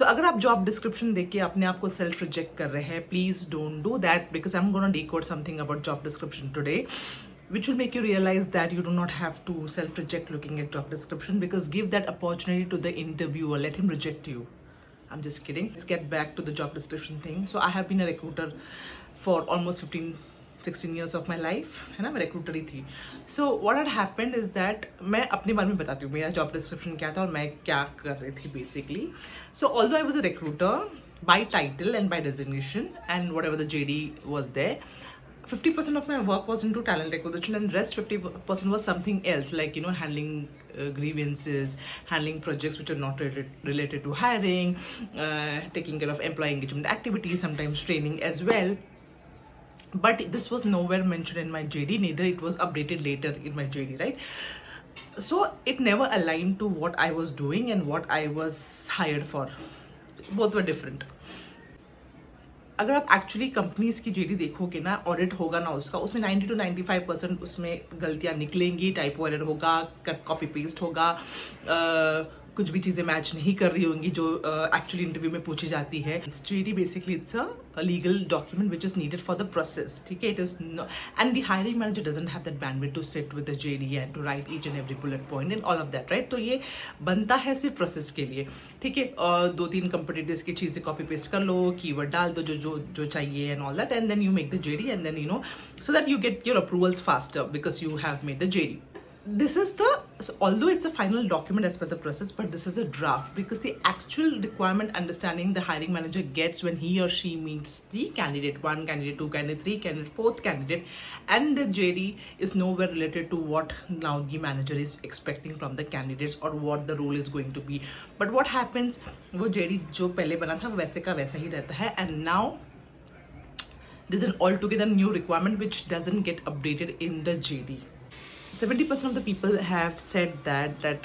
तो अगर आप जॉब डिस्क्रिप्शन देख के अपने आप को सेल्फ रिजेक्ट कर रहे हैं, please don't do that, because I am gonna decode something about job description today which will make you realize that you do not have to self reject looking at job description, because give that opportunity to the interviewer, let him reject you. I'm just kidding. Let's get back to the job description thing. So I have been a recruiter for almost 15-16 years of my life, है ना, मैं recruiter ही थी. So what had happened is that मैं अपने बारे में बताती हूँ, मेरा job description क्या था और मैं क्या कर रही थी basically. So although I was a recruiter by title and by designation and whatever the JD was there, 50% of my work was into talent acquisition and rest 50% was something else, like, you know, handling grievances, handling projects which are not related to hiring, taking care of employee engagement activities, sometimes training as well. But this was nowhere mentioned in my JD, neither it was updated later in my JD, right? So it never aligned to what I was doing and what I was hired for. Both were different. अगर आप actually companies की JD देखोगे ना, audit होगा ना उसका, उसमें 90 to 95% उसमें गलतियां निकलेंगी, टाइपो एरर होगा, कॉपी पेस्ट होगा, कुछ भी चीज़ें मैच नहीं कर रही होंगी जो एक्चुअली इंटरव्यू में पूछी जाती है. JD basically it's a legal document which is needed for the process, ठीक है. It is and the hiring manager doesn't have that bandwidth to sit with the JD and to write each and every bullet point and all of that, right. तो ये बनता है सिर्फ process के लिए, ठीक है. 2-3 कंपटीटर्स की चीज़ें कॉपी पेस्ट कर लो, कीवर्ड डाल दो जो जो जो चाहिए and all that, and then you make the JD and then you know, so that you get your approvals faster because you have made the JD. This is the, so although it's a final document as per the process, but this is a draft, because the actual requirement understanding the hiring manager gets when he or she meets the candidate 1, candidate 2, candidate 3, candidate 4th candidate, and the JD is nowhere related to what now the manager is expecting from the candidates or what the role is going to be. But what happens, वो JD जो पहले बना था वैसे का वैसा ही रहता है, and now there's an altogether new requirement which doesn't get updated in the JD. 70% of the people have said that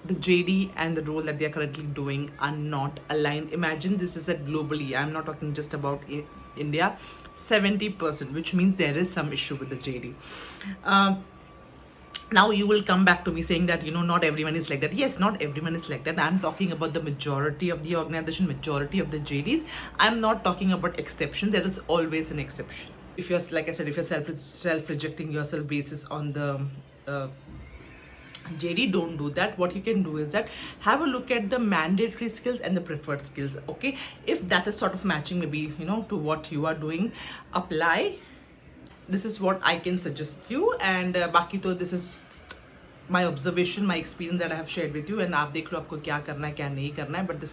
the JD and the role that they are currently doing are not aligned. Imagine this is at globally. I'm not talking just about India. 70%, which means there is some issue with the JD. Now you will come back to me saying that, you know, not everyone is like that. Yes, not everyone is like that. I'm talking about the majority of the organization, majority of the JDs. I'm not talking about exceptions. There is always an exception. If you're, like I said, if you're self-rejecting yourself basis on the JD, don't do that. What you can do is that have a look at the mandatory skills and the preferred skills, okay? If that is sort of matching maybe, you know, to what you are doing, apply. This is what I can suggest you, and बाकी तो this is my observation, my experience that I have shared with you, and आप देख लो आपको क्या करना है क्या नहीं करना है, but this